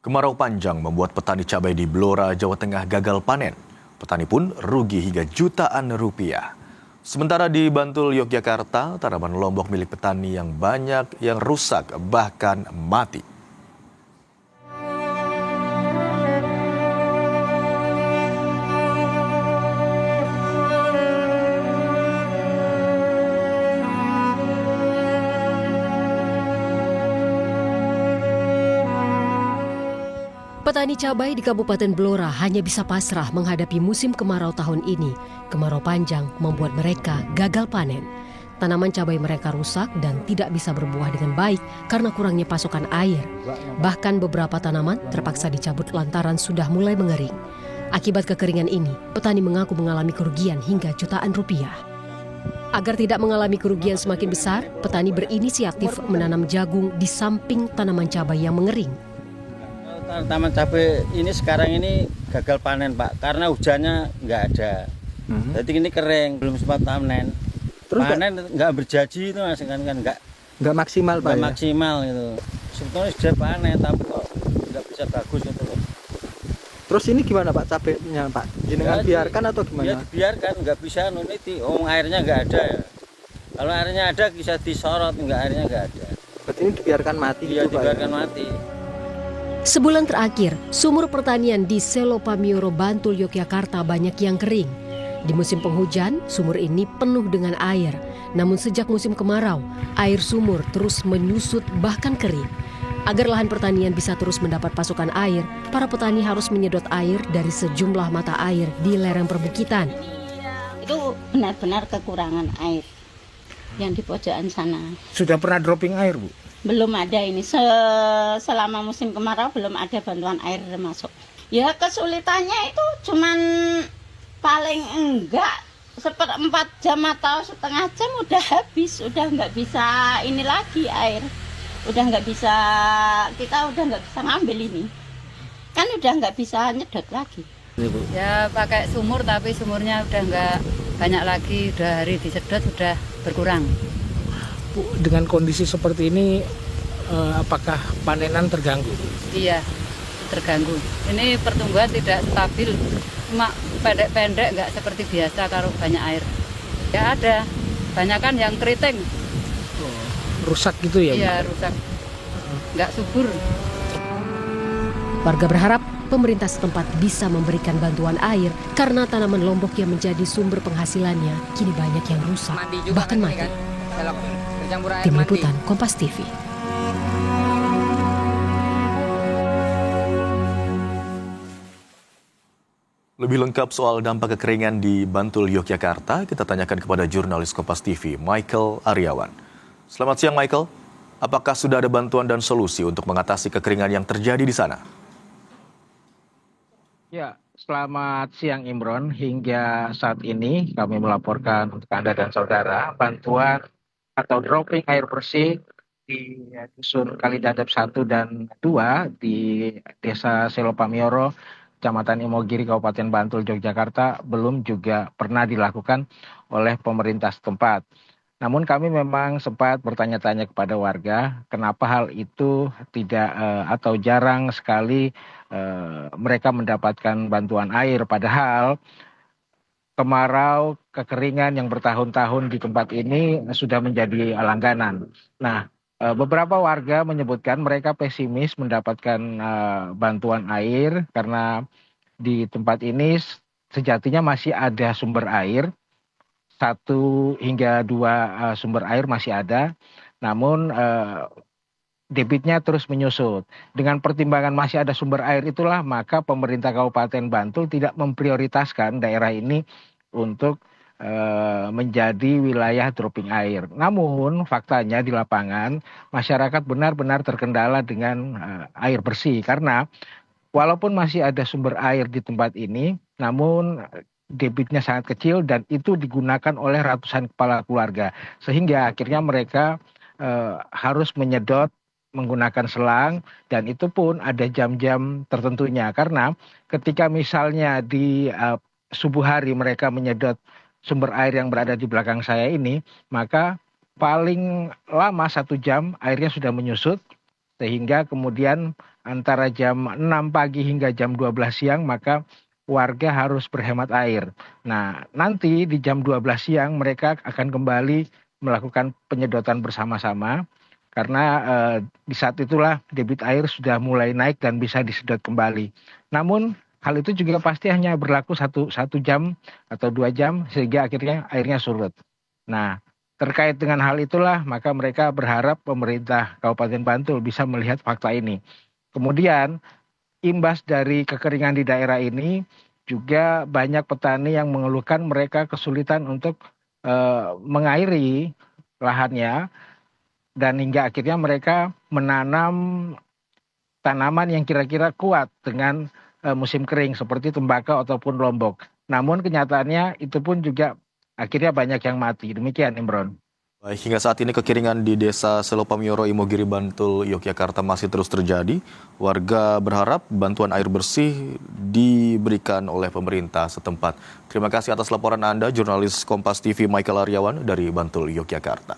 Kemarau panjang membuat petani cabai di Blora, Jawa Tengah gagal panen. Petani pun rugi hingga jutaan rupiah. Sementara di Bantul, Yogyakarta, tanaman lombok milik petani yang banyak yang rusak bahkan mati. Petani cabai di Kabupaten Blora hanya bisa pasrah menghadapi musim kemarau tahun ini. Kemarau panjang membuat mereka gagal panen. Tanaman cabai mereka rusak dan tidak bisa berbuah dengan baik karena kurangnya pasokan air. Bahkan beberapa tanaman terpaksa dicabut lantaran sudah mulai mengering. Akibat kekeringan ini, petani mengaku mengalami kerugian hingga jutaan rupiah. Agar tidak mengalami kerugian semakin besar, petani berinisiatif menanam jagung di samping tanaman cabai yang mengering. Taman cabai ini sekarang ini gagal panen, Pak, karena hujannya nggak ada. Jadi ini kering, belum sempat panen. Terus panen nggak berjanji itu, Mas, kan nggak maksimal, Pak. Nggak Ya? maksimal gitu. Sebetulnya sudah panen tapi kok nggak bisa bagus gitu loh. Terus ini gimana, Pak, cabainya, Pak? Jenengan biarkan atau gimana? Ya dibiarkan, nggak bisa nuniti. Airnya nggak ada ya. Kalau airnya ada bisa disorot, airnya nggak ada. Berarti ini dibiarkan mati Iya, gitu, Pak? dibiarkan mati. Sebulan terakhir, sumur pertanian di Selopamioro, Bantul, Yogyakarta banyak yang kering. Di musim penghujan, sumur ini penuh dengan air. Namun sejak musim kemarau, air sumur terus menyusut bahkan kering. Agar lahan pertanian bisa terus mendapat pasokan air, para petani harus menyedot air dari sejumlah mata air di lereng perbukitan. Itu benar-benar kekurangan air yang di pojokan sana. Sudah pernah dropping air, Bu? Belum ada ini, selama musim kemarau belum ada bantuan air masuk. Ya kesulitannya itu cuman paling enggak 1/4 jam atau setengah jam udah habis, udah nggak bisa ini lagi air. Udah nggak bisa, kita udah nggak bisa ngambil ini. Kan udah nggak bisa nyedot lagi. Ya pakai sumur tapi sumurnya udah nggak banyak lagi, udah hari disedot sudah berkurang. Bu, dengan kondisi seperti ini, apakah panenan terganggu? Iya, terganggu. Ini pertumbuhan tidak stabil, cuma pendek-pendek, nggak seperti biasa kalau banyak air. Ya ada, banyak kan yang keriting. Rusak gitu ya, Bu? Iya, rusak. Nggak subur. Warga berharap pemerintah setempat bisa memberikan bantuan air karena tanaman lombok yang menjadi sumber penghasilannya kini banyak yang rusak, bahkan mati. Tim Liputan Kompas TV. Lebih lengkap soal dampak kekeringan di Bantul, Yogyakarta, kita tanyakan kepada jurnalis Kompas TV, Michael Aryawan. Selamat siang, Michael. Apakah sudah ada bantuan dan solusi untuk mengatasi kekeringan yang terjadi di sana? Ya, selamat siang Imron. Hingga saat ini kami melaporkan untuk Anda dan saudara bantuan atau dropping air bersih di dusun Kalidadap 1 dan 2 di Desa Selopamioro, Kecamatan Imogiri, Kabupaten Bantul, Yogyakarta belum juga pernah dilakukan oleh pemerintah setempat. Namun kami memang sempat bertanya-tanya kepada warga kenapa hal itu tidak atau jarang sekali mereka mendapatkan bantuan air, padahal kemarau, kekeringan yang bertahun-tahun di tempat ini sudah menjadi langganan. Nah, beberapa warga menyebutkan mereka pesimis mendapatkan bantuan air karena di tempat ini sejatinya masih ada sumber air, 1 hingga 2 sumber air masih ada, namun debitnya terus menyusut. Dengan pertimbangan masih ada sumber air itulah maka pemerintah Kabupaten Bantul tidak memprioritaskan daerah ini untuk menjadi wilayah dropping air. Namun faktanya di lapangan masyarakat benar-benar terkendala dengan air bersih karena walaupun masih ada sumber air di tempat ini, namun debitnya sangat kecil dan itu digunakan oleh ratusan kepala keluarga. Sehingga akhirnya mereka harus menyedot menggunakan selang dan itu pun ada jam-jam tertentunya. Karena ketika misalnya di subuh hari mereka menyedot sumber air yang berada di belakang saya ini, maka paling lama 1 jam airnya sudah menyusut sehingga kemudian antara jam 6 pagi hingga jam 12 siang, maka warga harus berhemat air. Nah, nanti di jam 12 siang mereka akan kembali melakukan penyedotan bersama-sama karena di saat itulah debit air sudah mulai naik dan bisa disedot kembali. Namun hal itu juga pasti hanya berlaku satu jam atau 2 jam sehingga akhirnya airnya surut. Nah, terkait dengan hal itulah maka mereka berharap pemerintah Kabupaten Bantul bisa melihat fakta ini. Kemudian imbas dari kekeringan di daerah ini juga banyak petani yang mengeluhkan mereka kesulitan untuk mengairi lahannya dan hingga akhirnya mereka menanam tanaman yang kira-kira kuat dengan musim kering seperti tembakau ataupun lombok. Namun kenyataannya itu pun juga akhirnya banyak yang mati. Demikian, Imron. Baik, hingga saat ini kekeringan di Desa Selopamioro, Imogiri, Bantul, Yogyakarta masih terus terjadi. Warga berharap bantuan air bersih diberikan oleh pemerintah setempat. Terima kasih atas laporan Anda, jurnalis Kompas TV Michael Aryawan dari Bantul, Yogyakarta.